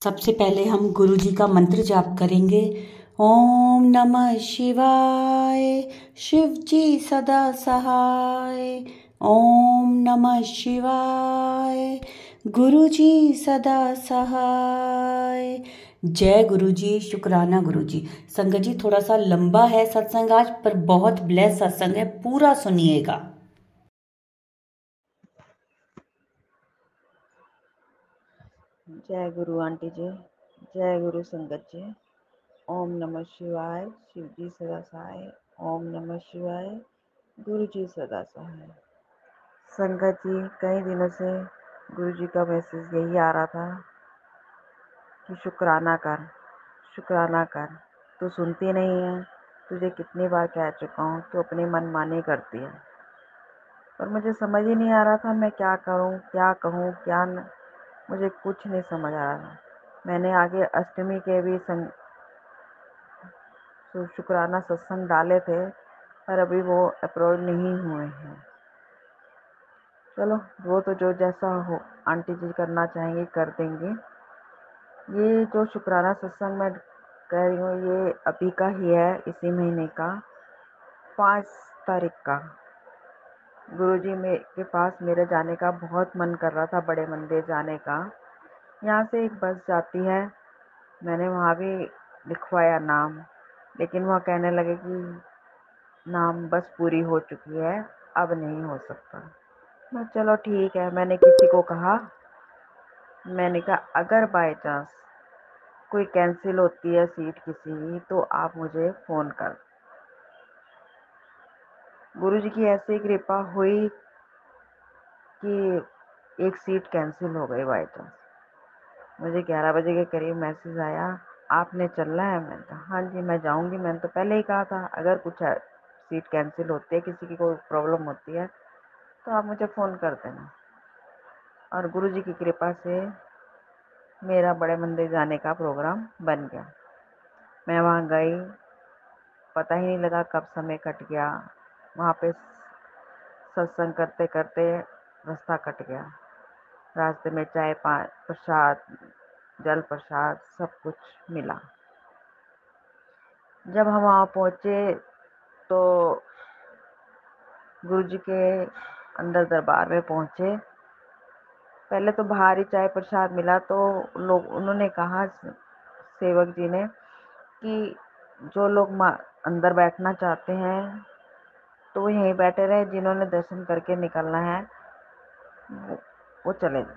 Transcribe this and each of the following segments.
सबसे पहले हम गुरु जी का मंत्र जाप करेंगे। ओम नमः शिवाय, शिव जी सदा सहाय। ओम नमः शिवाय, गुरु जी सदा सहाय। जय गुरु जी, शुक्राना गुरु जी। संगत जी, थोड़ा सा लंबा है सत्संग आज, पर बहुत ब्लेस सत्संग है, पूरा सुनिएगा। जय गुरु आंटी जी, जय गुरु संगत जी। ओम नमः शिवाय, शिव जी सदा सहाय। ओम नमः शिवाय, गुरु जी सदा सहाय। संगत जी, कई दिनों से गुरु जी का मैसेज यही आ रहा था कि शुक्राना कर, शुक्राना कर। तू सुनती नहीं है, तुझे कितनी बार कह चुका हूँ, तू अपनी मनमानी करती है। पर मुझे समझ ही नहीं आ रहा था मैं क्या करूँ, क्या कहूँ, क्या न... मुझे कुछ नहीं समझ आ रहा था। मैंने आगे अष्टमी के भी शुक्राना सत्संग डाले थे, पर अभी वो अप्रोच नहीं हुए हैं। चलो, वो तो जो जैसा हो आंटी जी करना चाहेंगे कर देंगे। ये जो शुक्राना सत्संग मैं कह रही हूँ, ये अभी का ही है, इसी महीने का 5 तारीख का। गुरुजी के पास मेरे जाने का बहुत मन कर रहा था, बड़े मंदिर जाने का। यहाँ से एक बस जाती है, मैंने वहाँ भी लिखवाया नाम, लेकिन वह कहने लगे कि नाम बस पूरी हो चुकी है, अब नहीं हो सकता। मैं चलो ठीक है, मैंने किसी को कहा, मैंने कहा अगर बाय चांस कोई कैंसिल होती है सीट किसी की, तो आप मुझे फ़ोन कर। गुरुजी की ऐसी कृपा हुई कि एक सीट कैंसिल हो गई बाय चांस। मुझे 11 बजे के करीब मैसेज आया, आपने चलना है? मैंने कहा हाँ जी मैं जाऊंगी। मैंने तो पहले ही कहा था अगर कुछ सीट कैंसिल होती है, किसी की कोई प्रॉब्लम होती है, तो आप मुझे फ़ोन कर देना। और गुरुजी की कृपा से मेरा बड़े मंदिर जाने का प्रोग्राम बन गया। मैं वहाँ गई, पता ही नहीं लगा कब समय कट गया। वहाँ पे सत्संग करते करते रास्ता कट गया। रास्ते में चाय प्रसाद, जल प्रसाद सब कुछ मिला। जब हम वहाँ पहुँचे तो गुरुजी के अंदर दरबार में पहुँचे। पहले तो बाहर ही चाय प्रसाद मिला, तो उन्होंने कहा सेवक जी ने कि जो लोग अंदर बैठना चाहते हैं तो वो यहीं बैठे रहे, जिन्होंने दर्शन करके निकलना है वो चले जाए।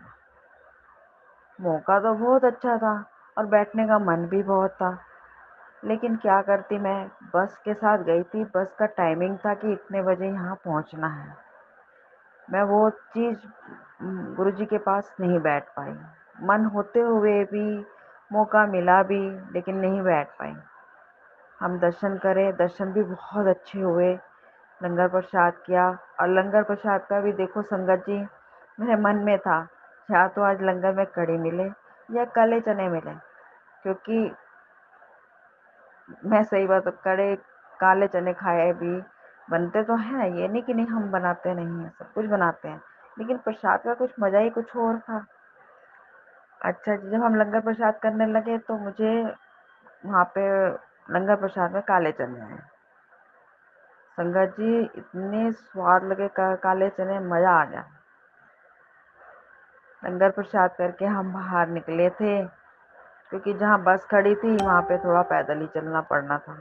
मौका तो बहुत अच्छा था और बैठने का मन भी बहुत था, लेकिन क्या करती, मैं बस के साथ गई थी। बस का टाइमिंग था कि इतने बजे यहाँ पहुँचना है। मैं वो चीज़ गुरुजी के पास नहीं बैठ पाई। मन होते हुए भी, मौका मिला भी, लेकिन नहीं बैठ पाई। हम दर्शन करें, दर्शन भी बहुत अच्छे हुए। लंगर प्रसाद किया, और लंगर प्रसाद का भी देखो संगत जी, मेरे मन में था या तो आज लंगर में कड़ी मिले या काले चने मिले, क्योंकि मैं सही बात, कड़े काले चने खाए भी, बनते तो हैं, ये नहीं कि नहीं हम बनाते नहीं हैं, सब कुछ बनाते हैं, लेकिन प्रसाद का कुछ मज़ा ही कुछ और था। अच्छा जी, जब हम लंगर प्रसाद करने लगे तो मुझे वहाँ पे लंगर प्रसाद में काले चने आए। संगत जी, इतने स्वाद लगे काले चने, मज़ा आ गया। लंगर प्रसाद करके हम बाहर निकले थे, क्योंकि जहाँ बस खड़ी थी वहाँ पे थोड़ा पैदल ही चलना पड़ना था।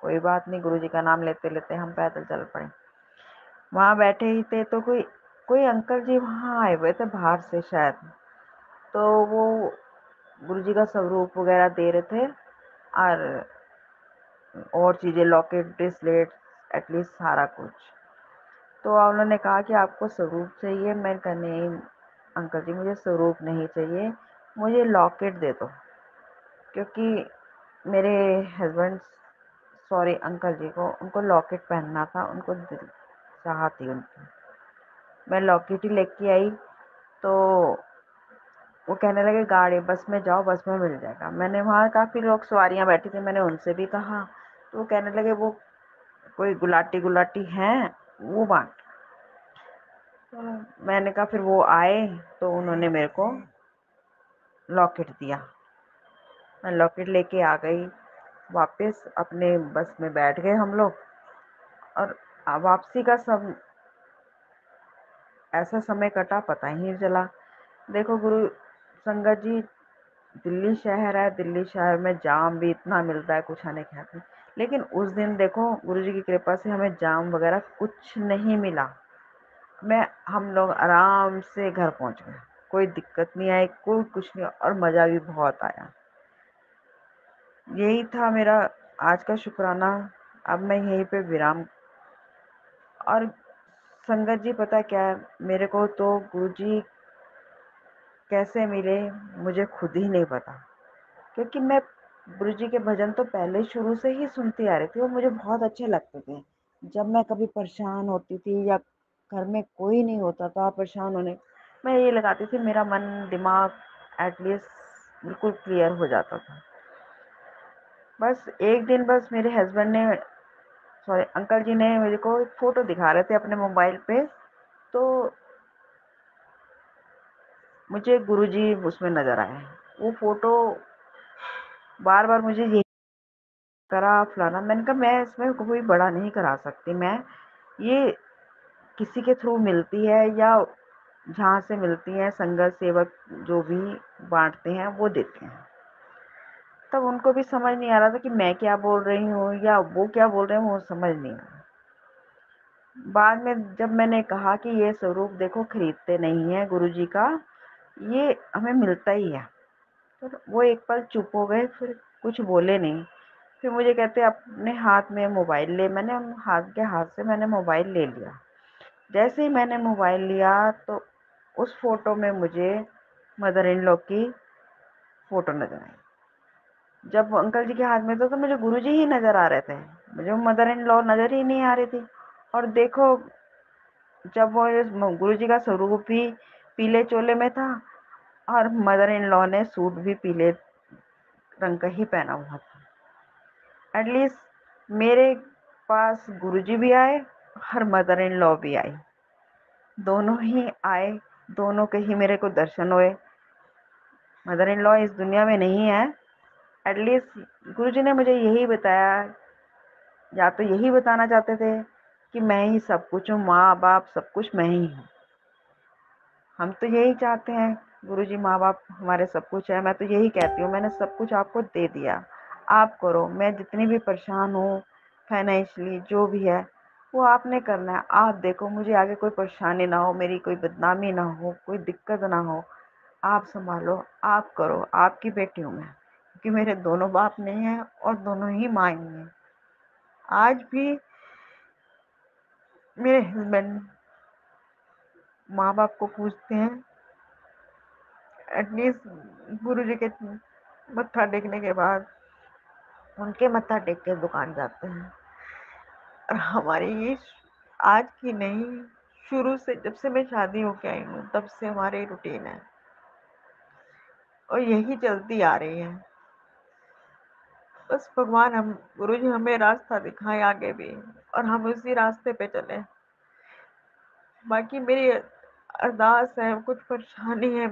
कोई बात नहीं, गुरुजी का नाम लेते लेते हम पैदल चल पड़े। वहाँ बैठे ही थे तो कोई कोई अंकल जी वहाँ आए हुए थे बाहर से शायद, तो वो गुरुजी का स्वरूप वगैरह दे रहे थे, और चीज़ें, लॉकेट, ब्रेसलेट, एटलीस्ट सारा कुछ। तो उन्होंने कहा कि आपको स्वरूप चाहिए? मैं कहा नहीं अंकल जी, मुझे स्वरूप नहीं चाहिए, मुझे लॉकेट दे दो, क्योंकि मेरे हस्बैंड, सॉरी अंकल जी को, उनको लॉकेट पहनना था, उनको दिल चाह थी उनकी। मैं लॉकेट ही लेके आई, तो वो कहने लगे गाड़ी, बस में जाओ, बस में मिल जाएगा। मैंने, वहाँ काफ़ी लोग सवारियाँ बैठी थी, मैंने उनसे भी कहा, तो वो कहने लगे वो कोई गुलाटी गुलाटी हैं, वो बांट। तो मैंने कहा, फिर वो आए तो उन्होंने मेरे को लॉकेट दिया। मैं लॉकेट लेके आ गई वापस, अपने बस में बैठ गए हम लोग। और वापसी का सब ऐसा समय कटा पता ही नहीं चला। देखो गुरु संगत जी, दिल्ली शहर है, दिल्ली शहर में जाम भी इतना मिलता है, कुछ आने क्या नहीं। लेकिन उस दिन देखो गुरु जी की कृपा से हमें जाम वगैरह कुछ नहीं मिला। हम लोग आराम से घर पहुंच गए, कोई दिक्कत नहीं आई, कोई कुछ नहीं, और मज़ा भी बहुत आया। यही था मेरा आज का शुक्राना। अब मैं यहीं पे विराम। और संगत जी पता क्या है, मेरे को तो गुरुजी कैसे मिले मुझे खुद ही नहीं पता, क्योंकि मैं गुरुजी के भजन तो पहले शुरू से ही सुनती आ रही थी और मुझे बहुत अच्छे लगते थे। जब मैं कभी परेशान होती थी या घर में कोई नहीं होता था परेशान होने, मैं ये लगाती थी, मेरा मन दिमाग एटलीस्ट बिल्कुल क्लियर हो जाता था। बस एक दिन बस मेरे हस्बैंड ने, सॉरी अंकल जी ने मेरे को एक फ़ोटो दिखा रहे थे अपने मोबाइल पे, तो मुझे गुरुजी उसमें नज़र आए। वो फ़ोटो बार बार मुझे ये करा फलाना, मैंने कहा मैं इसमें कोई बड़ा नहीं करा सकती, मैं ये किसी के थ्रू मिलती है या जहाँ से मिलती है संगत सेवक जो भी बांटते हैं वो देते हैं। तब उनको भी समझ नहीं आ रहा था कि मैं क्या बोल रही हूँ या वो क्या बोल रहे हैं, वो समझ नहीं आया। बाद में जब मैंने कहा कि ये स्वरूप देखो खरीदते नहीं है गुरुजी का, ये हमें मिलता ही है, तो वो एक पल चुप हो गए, फिर कुछ बोले नहीं। फिर मुझे कहते अपने हाथ में मोबाइल ले, मैंने हाथ से मैंने मोबाइल ले लिया। जैसे ही मैंने मोबाइल लिया तो उस फोटो में मुझे मदर इन लॉ की फोटो नजर आई। जब वो अंकल जी के हाथ में था तो मुझे गुरुजी ही नजर आ रहे थे, मुझे मदर इन लॉ नजर ही नहीं आ रही थी। और देखो जब वो गुरुजी का स्वरूप भी पीले चोले में था और मदर इन लॉ ने सूट भी पीले रंग का ही पहना हुआ था। एटलीस्ट मेरे पास गुरुजी भी आए और मदर इन लॉ भी आई, दोनों ही आए, दोनों के ही मेरे को दर्शन हुए। मदर इन लॉ इस दुनिया में नहीं है, एटलीस्ट गुरुजी ने मुझे यही बताया, या तो यही बताना चाहते थे कि मैं ही सब कुछ हूँ, माँ बाप सब कुछ मैं ही हूँ। हम तो यही चाहते हैं, गुरुजी माँ बाप हमारे सब कुछ है। मैं तो यही कहती हूँ, मैंने सब कुछ आपको दे दिया, आप करो। मैं जितनी भी परेशान हूँ फाइनेंशियली जो भी है वो आपने करना है। आप देखो मुझे आगे कोई परेशानी ना हो, मेरी कोई बदनामी ना हो, कोई दिक्कत ना हो, आप संभालो, आप करो, आपकी बेटी हूँ मैं, क्योंकि मेरे दोनों बाप नहीं हैं और दोनों ही माँ ही हैं। आज भी मेरे हस्बैंड माँ बाप को पूछते हैं, एटलीस्ट गुरु जी के मत्था टेकने के बाद उनके मत्था टेक के दुकान जाते हैं। और हमारी ये आज की नहीं, शुरू से जब से मैं शादी होके आई हूँ तब से हमारी रूटीन है और यही चलती आ रही है। बस भगवान हम गुरु जी हमें रास्ता दिखाए आगे भी और हम उसी रास्ते पे चले। बाकी मेरी अरदास है, कुछ परेशानी है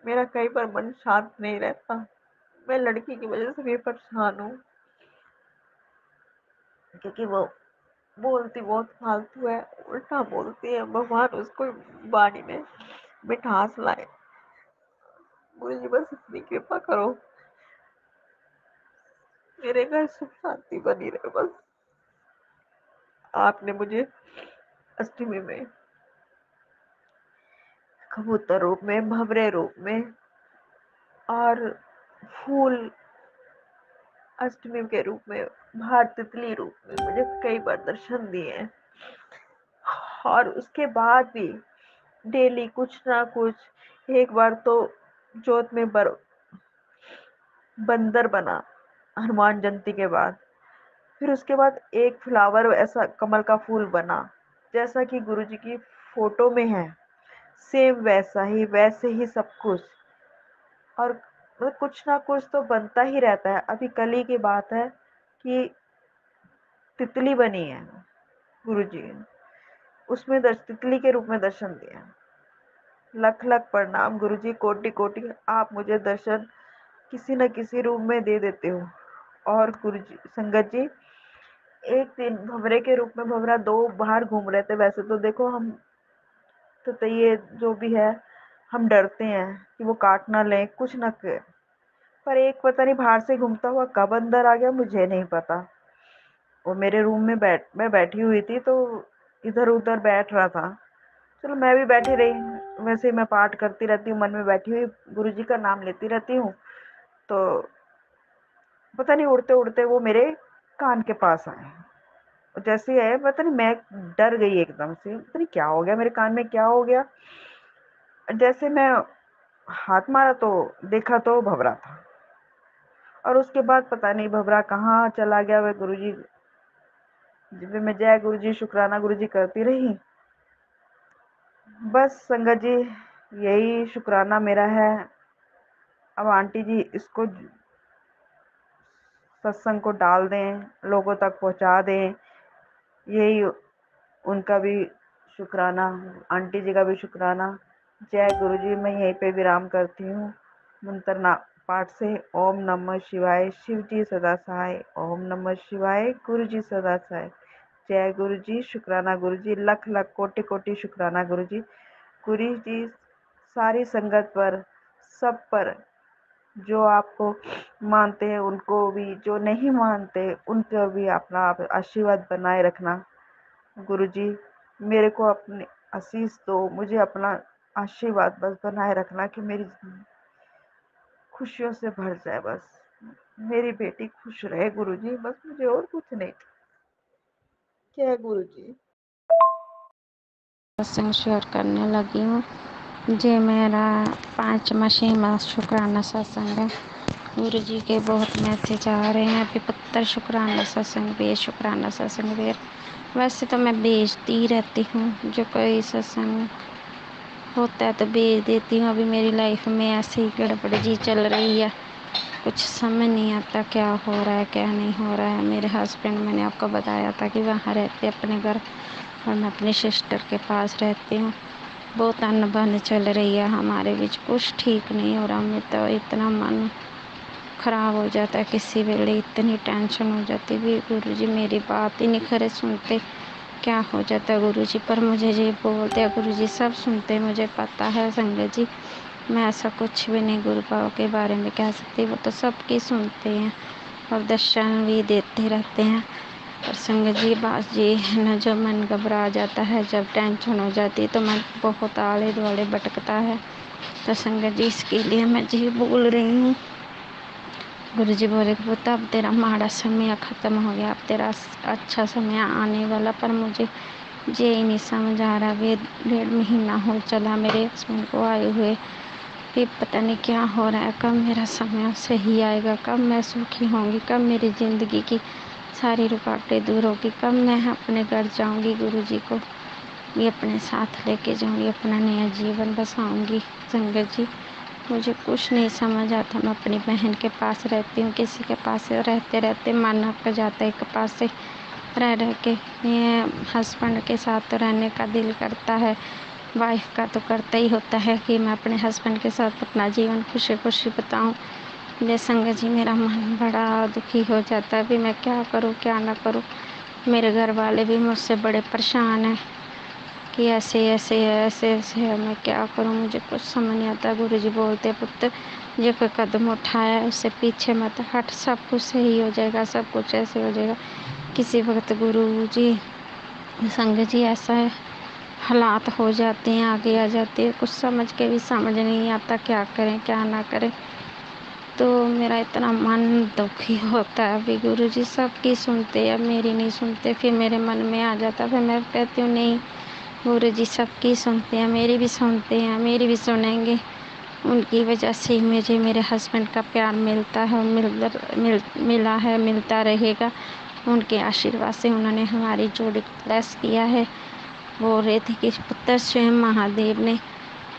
मेरा कहीं पर मन शांत नहीं रहता। मैं लड़की की वजह से भी परेशान हूँ, क्योंकि वो बोलती बहुत फालतू है, उल्टा बोलती है। भगवान उसको वाणी में मिठास लाए। मुझे बस इतनी कृपा करो, मेरे घर सुख शांति बनी रहे बस। आपने मुझे अष्टमी में कबूतर रूप में, भंवरे रूप में और फूल अष्टमी के रूप में, बाहर तितली रूप में मुझे कई बार दर्शन दिए हैं। और उसके बाद भी डेली कुछ ना कुछ, एक बार तो जोत में बंदर बना हनुमान जयंती के बाद, फिर उसके बाद एक फ्लावर ऐसा कमल का फूल बना जैसा कि गुरुजी की फोटो में है, सेम वैसे ही सब कुछ। और मतलब कुछ ना कुछ तो बनता ही रहता है। अभी कल ही की बात है कि तितली बनी है गुरुजी, उसमें तितली के रूप में दर्शन दिया। लख लख प्रणाम गुरुजी, कोटि कोटि आप मुझे दर्शन किसी न किसी रूप में दे देते हो। और गुरुजी संगत जी, एक दिन भंवरे के रूप में भंवरा दो बाहर घूम रहे थे। वैसे तो देखो हम तो ये जो भी है हम डरते हैं कि वो काट ना ले, कुछ ना करे, पर एक पता नहीं बाहर से घूमता हुआ कब अंदर आ गया मुझे नहीं पता। वो मेरे रूम में मैं बैठी हुई थी तो इधर उधर बैठ रहा था। चलो मैं भी बैठी रही, वैसे मैं पाठ करती रहती हूँ, मन में बैठी हुई गुरुजी का नाम लेती रहती हूँ। तो पता नहीं उड़ते उड़ते वो मेरे कान के पास आए। जैसे है पता नहीं, मैं डर गई एकदम से, पता नहीं क्या हो गया मेरे कान में, क्या हो गया। जैसे मैं हाथ मारा तो देखा तो भंवरा था। और उसके बाद पता नहीं भंवरा कहाँ चला गया। वह गुरुजी जब मैं जय गुरुजी शुक्राना गुरुजी करती रही। बस संगत जी यही शुक्राना मेरा है। अब आंटी जी इसको सत्संग को डाल दें, लोगों तक पहुंचा दें, यही उनका भी शुक्राना, आंटी जी का भी शुक्राना। जय गुरुजी। मैं यहीं पे विराम करती हूँ मंत्र ना पाठ से। ओम नमः शिवाय, शिव जी सदा सहाय। ओम नमः शिवाय, गुरु जी सदा सहाय। जय गुरु जी, शुक्राना गुरु जी, लख लख कोटि कोटि शुक्राना गुरु जी। गुरु जी सारी संगत पर, सब पर, जो आपको मानते हैं उनको भी, जो नहीं मानते उनको भी अपना आशीर्वाद बनाए रखना। गुरुजी मेरे को अपने आशीष दो, मुझे अपना आशीर्वाद बस बनाए रखना कि मेरी खुशियों से भर जाए। बस मेरी बेटी खुश रहे गुरुजी, बस मुझे और कुछ नहीं। क्या है गुरुजी? सत्संग शेयर करने लगी हूँ। जे मेरा 5वां 6वां शुक्राना सत्संग है। गुरु जी के बहुत मैसेज आ रहे हैं, अभी 75 शुक्राना सत्संग भी, शुक्राना सत्संग भी। वैसे तो मैं भेजती ही रहती हूँ, जो कोई सत्संग होता है तो भेज देती हूँ। अभी मेरी लाइफ में ऐसे ही गड़बड़ जी चल रही है, कुछ समझ नहीं आता क्या हो रहा है क्या नहीं हो रहा है। मेरे हस्बैंड, मैंने आपको बताया था कि वहाँ रहते अपने घर और मैं अपनी सिस्टर के पास रहती हूँ। बहुत अनबन चल रही है हमारे बीच, कुछ ठीक नहीं हो रहा। मैं तो इतना मन खराब हो जाता है, किसी वेले इतनी टेंशन हो जाती है। गुरुजी मेरी बात ही नहीं खरे सुनते, क्या हो जाता है गुरुजी। पर मुझे ये बोलते हैं गुरुजी सब सुनते, मुझे पता है संगत जी, मैं ऐसा कुछ भी नहीं गुरु बाबा के बारे में कह सकती। वो तो सबकी सुनते हैं और दर्शन भी देते रहते हैं। पर संगत जी बात जी न, जब मन घबरा जाता है, जब टेंशन हो जाती है तो मन बहुत आले दुआले भटकता है। तो संगत जी इसके लिए मैं जी बोल रही हूँ। गुरु जी बोले पुत्र अब तेरा माड़ा समय ख़त्म हो गया, अब तेरा अच्छा समय आने वाला। पर मुझे ये ही नहीं समझ आ रहा। वे 1.5 महीना हो चला मेरे हस्बैंड को आए हुए, फिर पता नहीं क्या हो रहा है। कब मेरा समय सही आएगा, कब मैं सुखी होंगी, कब मेरी ज़िंदगी की सारी रुकावटें दूर होगी, कब मैं अपने घर जाऊंगी, गुरुजी को भी अपने साथ लेके जाऊंगी, अपना नया जीवन बसाऊंगी। संगत जी मुझे कुछ नहीं समझ आता। मैं अपनी बहन के पास रहती हूँ, किसी के पास रहते रहते मन अक जाता है। एक पास से रह के ये हस्बैंड के साथ तो रहने का दिल करता है, वाइफ का तो करता ही होता है कि मैं अपने हस्बैंड के साथ अपना जीवन खुशी खुशी बताऊँ। ये संगत जी मेरा मन बड़ा दुखी हो जाता है, भी मैं क्या करूँ क्या ना करूँ। मेरे घर वाले भी मुझसे बड़े परेशान हैं कि ऐसे ऐसे ऐसे ऐसे है, मैं क्या करूँ, मुझे कुछ समझ नहीं आता। गुरुजी बोलते पुत्र जो कोई कदम उठाया है उससे पीछे मत हट, सब कुछ सही हो जाएगा, सब कुछ ऐसे हो जाएगा। किसी वक्त गुरुजी संगत जी ऐसा है, हालात हो जाते हैं, आगे आ जाते हैं, कुछ समझ के भी समझ नहीं आता क्या करें क्या ना करें। तो मेरा इतना मन दुखी होता है। अभी गुरुजी सबकी सुनते हैं, मेरी नहीं सुनते। फिर मेरे मन में आ जाता, फिर मैं कहती हूँ नहीं गुरुजी सबकी सुनते हैं, मेरी भी सुनते हैं, मेरी भी सुनेंगे। उनकी वजह से मुझे मेरे हस्बैंड का प्यार मिलता है, मिला है, मिलता रहेगा। उनके आशीर्वाद से उन्होंने हमारी जोड़ी ब्लेस किया है। बोल रहे थे कि पुत्र स्वयं महादेव ने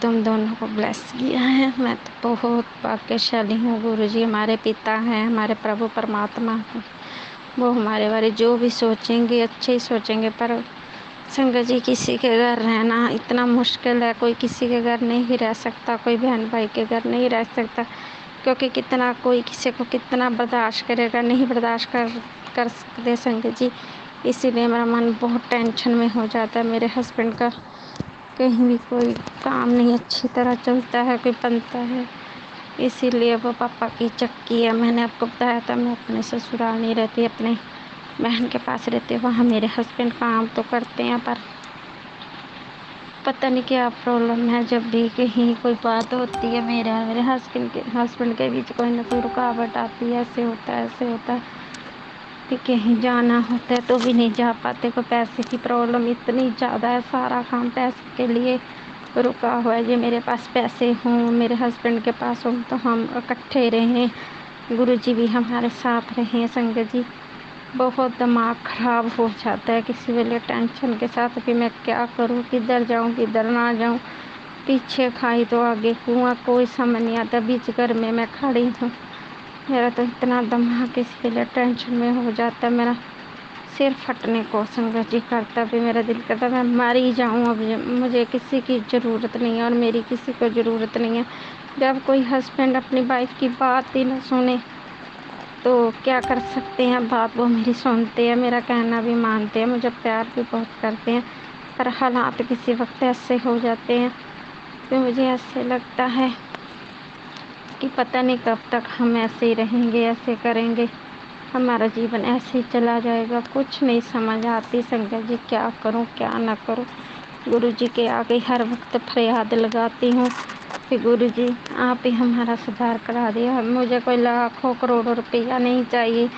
तुम दोनों को ब्लेस किया है। मैं तो बहुत भाग्यशाली हूँ। गुरुजी हमारे पिता हैं, हमारे प्रभु परमात्मा हैं। वो हमारे बारे जो भी सोचेंगे अच्छे ही सोचेंगे, पर संगत जी, किसी के घर रहना इतना मुश्किल है। कोई किसी के घर नहीं रह सकता, कोई बहन भाई के घर नहीं रह सकता, क्योंकि कितना कोई किसी को कितना बर्दाश्त करेगा, नहीं बर्दाश्त कर सकते संगत जी। इसीलिए मेरा मन बहुत टेंशन में हो जाता है। मेरे हस्बैंड का कहीं भी कोई काम नहीं अच्छी तरह चलता है, कोई बनता है, इसीलिए वो पापा की चक्की है। मैंने आपको बताया था मैं अपने ससुराल नहीं रहती, अपने बहन के पास रहती हूँ। वहाँ मेरे हस्बैंड काम तो करते हैं, पर पता नहीं क्या प्रॉब्लम है। जब भी कहीं कोई बात होती है मेरे हस्बैंड के बीच कोई ना कोई रुकावट आती है। ऐसे होता है, ऐसे होता है कि कहीं जाना होता है तो भी नहीं जा पाते। कोई पैसे की प्रॉब्लम इतनी ज़्यादा है, सारा काम पैसे के लिए रुका हुआ है। जो मेरे पास पैसे हों, मेरे हस्बैंड के पास हों, तो हम इकट्ठे रहें, गुरुजी भी हमारे साथ रहें। संगत जी, बहुत दिमाग ख़राब हो जाता है किसी वेले टेंशन के साथ भी मैं क्या करूं, किधर जाऊं, किधर ना जाऊं। पीछे खाई तो आगे कुआं, कोई समझ नहीं आता। बीच घर में मैं खड़ी हूँ। मेरा तो इतना दिमाग किसी वेले टेंशन में हो जाता है, मेरा सिर फटने को संगत जी करता भी। मेरा दिल करता मैं मर ही जाऊँ। अब मुझे किसी की ज़रूरत नहीं है और मेरी किसी को ज़रूरत नहीं है। जब कोई हस्बैंड अपनी वाइफ की बात ही ना सुने तो क्या कर सकते हैं। बात वो मेरी सुनते हैं, मेरा कहना भी मानते हैं, मुझे प्यार भी बहुत करते हैं, पर हालात किसी वक्त ऐसे हो जाते हैं कि मुझे ऐसे लगता है कि पता नहीं कब तक हम ऐसे ही रहेंगे, ऐसे करेंगे, हमारा जीवन ऐसे ही चला जाएगा। कुछ नहीं समझ आती संगत जी, क्या करूं क्या ना करूं। गुरु जी के आगे हर वक्त फरियाद लगाती हूँ कि गुरु जी आप ही हमारा सुधार करा दिया। मुझे कोई लाखों करोड़ों रुपया नहीं चाहिए,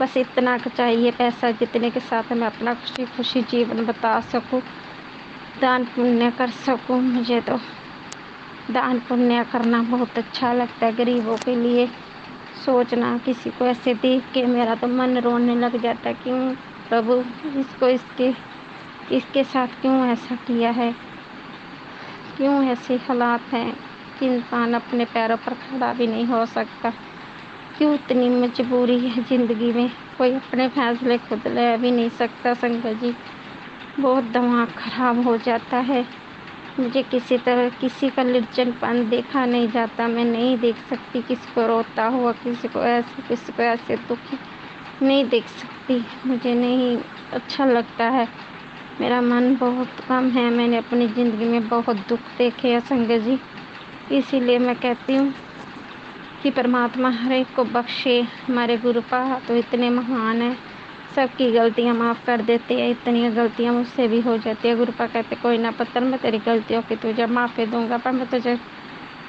बस इतना चाहिए पैसा जितने के साथ मैं अपना खुशी खुशी जीवन बता सकूं, दान पुण्य कर सकूं। मुझे तो दान पुण्य करना बहुत अच्छा लगता है, गरीबों के लिए सोचना। किसी को ऐसे देख के मेरा तो मन रोने लग जाता है। क्यों प्रभु इसको इसके साथ क्यों ऐसा किया है, क्यों ऐसे हालात हैं कि इंसान अपने पैरों पर खड़ा भी नहीं हो सकता। क्यों इतनी मजबूरी है ज़िंदगी में, कोई अपने फैसले खुद ले भी नहीं सकता। संगत जी, बहुत दिमाग खराब हो जाता है। मुझे किसी तरह किसी का निर्जनपन देखा नहीं जाता। मैं नहीं देख सकती किसी को रोता हुआ, किसी को ऐसे दुखी नहीं देख सकती। मुझे नहीं अच्छा लगता है, मेरा मन बहुत कम है। मैंने अपनी ज़िंदगी में बहुत दुख देखे हैं संगत जी, इसीलिए मैं कहती हूँ कि परमात्मा हर एक को बख्शे। हमारे गुरुपा तो इतने महान हैं, सबकी गलतियाँ माफ़ कर देते हैं। इतनी गलतियाँ मुझसे भी हो जाती है। गुरुपा कहते कोई ना पुत्र, मैं तेरी गलतियों की तुझे माफ़ी दूंगा, पर मैं तुझे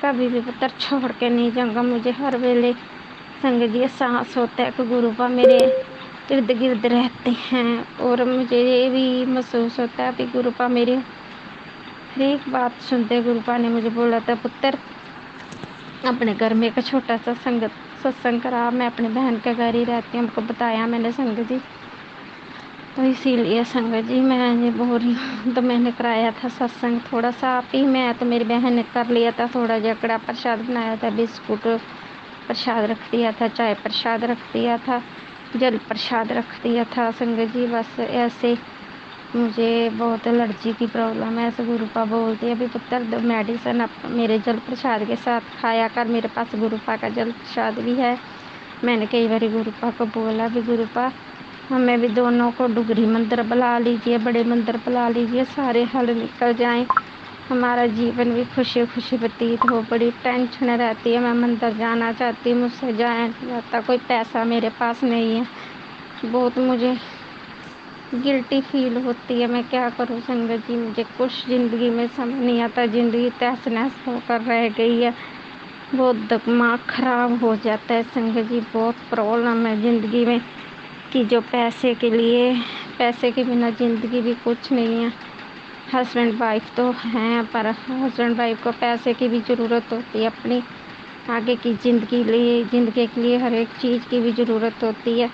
कभी भी पुत्र छोड़ के नहीं जाऊंगा। मुझे हर वेले संगत जी एहसास होता है कि गुरुपा मेरे इर्द गिर्द रहते हैं, और मुझे ये भी महसूस होता है कि गुरुपा मेरी हर एक बात सुनते। गुरुपा ने मुझे बोला था पुत्र अपने घर में एक छोटा सा सत्संग करा। मैं अपनी बहन के घर ही रहती हूँ, हमको बताया मैंने संगत जी। तो इसीलिए संगत जी मैं ये बोल रही हूँ। तो मैंने कराया था सत्संग थोड़ा सा आप ही, मैं तो मेरी बहन ने कर लिया था थोड़ा जकड़ा प्रसाद बनाया था, बिस्कुट प्रसाद रख दिया था, चाय प्रसाद रख दिया था, जल प्रसाद रख दिया था। संगत जी बस ऐसे मुझे बहुत एलर्जी की प्रॉब्लम है। ऐसे गुरुपा बोलती है अभी पुत्र मेडिसिन मेरे जल प्रसाद के साथ खाया कर। मेरे पास गुरुपा का जल प्रसाद भी है। मैंने कई बार गुरुपा को बोला भी गुरुपा हमें भी दोनों को डुगरी मंदिर बुला लीजिए, बड़े मंदिर बुला लीजिए, सारे हल निकल जाएं, हमारा जीवन भी खुशी खुशी व्यतीत हो। बड़ी टेंशन रहती है, मैं मंदिर जाना चाहती हूँ, मुझसे जाया नहीं जाता, कोई पैसा मेरे पास नहीं है, बहुत मुझे गिल्टी फील होती है। मैं क्या करूँ संगत जी, मुझे कुछ ज़िंदगी में समझ नहीं आता। ज़िंदगी तहस नहस होकर रह गई है, बहुत दिमाग ख़राब हो जाता है संगत जी। बहुत प्रॉब्लम है ज़िंदगी में कि जो पैसे के बिना ज़िंदगी भी कुछ नहीं है। हस्बैंड वाइफ तो हैं, पर हस्बैंड वाइफ को पैसे की भी ज़रूरत होती है, अपनी आगे की ज़िंदगी के लिए हर एक चीज़ की भी ज़रूरत होती है।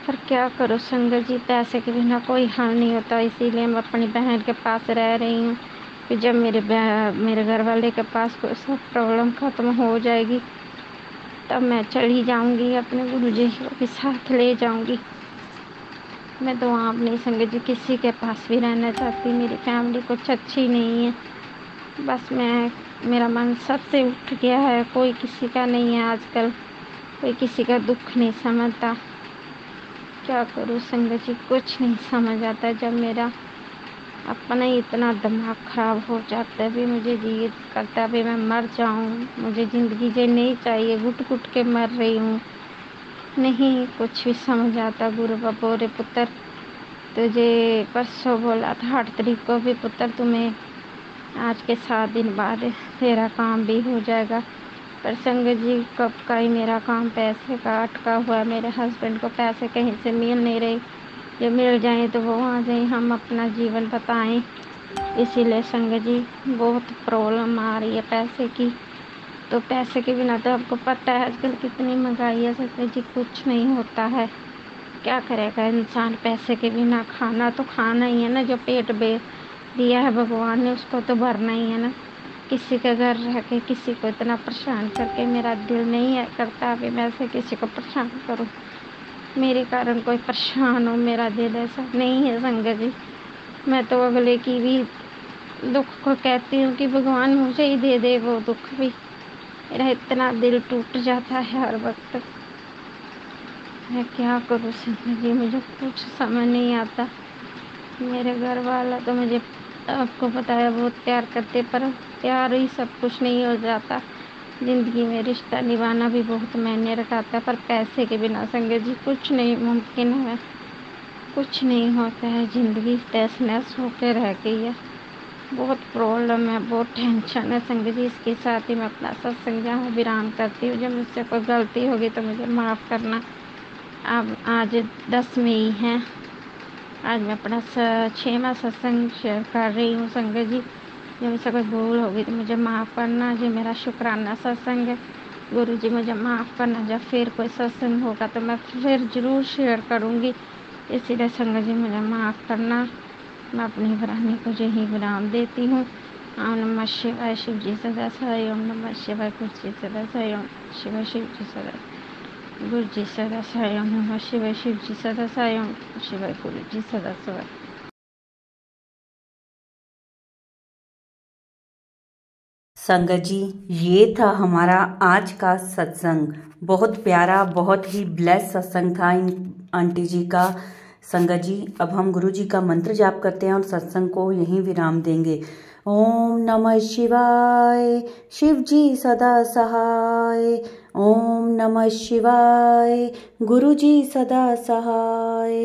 पर क्या करो संगत जी, पैसे के बिना कोई हल नहीं होता। इसीलिए मैं अपनी बहन के पास रह रही हूँ कि जब मेरे घर वाले के पास कोई सब प्रॉब्लम ख़त्म हो जाएगी तब मैं चली जाऊँगी, अपने गुरुजी को भी साथ ले जाऊँगी। मैं तो वहाँ अपनी संगत जी किसी के पास भी रहना चाहती। मेरी फैमिली कुछ अच्छी नहीं है, बस मेरा मन सबसे उठ गया है। कोई किसी का नहीं है आजकल, कोई किसी का दुख नहीं समझता। क्या करूँ संगत जी, कुछ नहीं समझ आता। जब मेरा अपना ही इतना दिमाग खराब हो जाता है, भी मुझे जी करता है भी मैं मर जाऊँ। मुझे ज़िंदगी जी नहीं चाहिए, घुट घुट के मर रही हूँ। नहीं कुछ भी समझ आता। गुरु बाबा रे पुत्र, तुझे परसों बोला था 8 तारीख को भी, पुत्र तुम्हें आज के 7 दिन बाद तेरा काम भी हो जाएगा। पर संगत जी कब का ही मेरा काम पैसे का अटका हुआ है। मेरे हस्बैंड को पैसे कहीं से मिल नहीं रहे, जो मिल जाए तो वो वहाँ जाए, हम अपना जीवन बताएं। इसीलिए संगत जी बहुत प्रॉब्लम आ रही है पैसे की। तो पैसे के बिना तो आपको पता है आजकल कितनी महंगाई है संगत जी, कुछ नहीं होता है। क्या करेगा इंसान पैसे के बिना? खाना तो खाना ही है ना, जो पेट दिया है भगवान ने उसको तो भरना ही है ना। किसी के घर रह के किसी को इतना परेशान करके मेरा दिल नहीं है करता अभी मैं ऐसे किसी को परेशान करूं। मेरे कारण कोई परेशान हो, मेरा दिल ऐसा नहीं है संगत जी। मैं तो अगले की भी दुख को कहती हूँ कि भगवान मुझे ही दे दे वो दुख भी। मेरा इतना दिल टूट जाता है हर वक्त। मैं क्या करूँ संगत जी, मुझे कुछ समझ नहीं आता। मेरे घर वाला तो मुझे आपको पता है बहुत प्यार करते, पर प्यार ही सब कुछ नहीं हो जाता। ज़िंदगी में रिश्ता निभाना भी बहुत मायने रखता है, पर पैसे के बिना संगत जी कुछ नहीं मुमकिन है, कुछ नहीं होता है। ज़िंदगी तहस नहस होकर रह गई है। बहुत प्रॉब्लम है, बहुत टेंशन है संगत जी। इसके साथ ही मैं अपना सत्संग जहाँ विराम करती हूँ। जब मुझसे कोई गलती होगी तो मुझे माफ़ करना। अब आज 10 मई है, आज मैं अपना 6वां सत्संग शेयर कर रही हूँ संगत जी। जब मुझसे कोई भूल होगी तो मुझे माफ़ करना। जो मेरा शुक्राना सत्संग है, गुरु जी मुझे माफ़ करना। जब फिर कोई सत्संग होगा तो मैं फिर ज़रूर शेयर करूँगी। इसीलिए संगत जी मुझे माफ़ करना। मैं अपनी वाणी को यही विराम देती हूँ। ओम नमः शिवाय, शिव जी सदा सहाय। ओम नमः शिवाय, गुरु जी सदा सहाय। ओम शिवाय, शिव जी सदा गुरु जी सदा सहाय। ओम नमः शिवाय, शिव जी सदा सहाय। ओम शिवाय, गुरु जी सदा सहाय। संगत जी, ये था हमारा आज का सत्संग। बहुत प्यारा, बहुत ही ब्लेस सत्संग था इन आंटी जी का। संगत जी, अब हम गुरु जी का मंत्र जाप करते हैं और सत्संग को यहीं विराम देंगे। ओम नमः शिवाय, शिव जी सदा सहाय। ओम नमः शिवाय, गुरु जी सदा सहाय।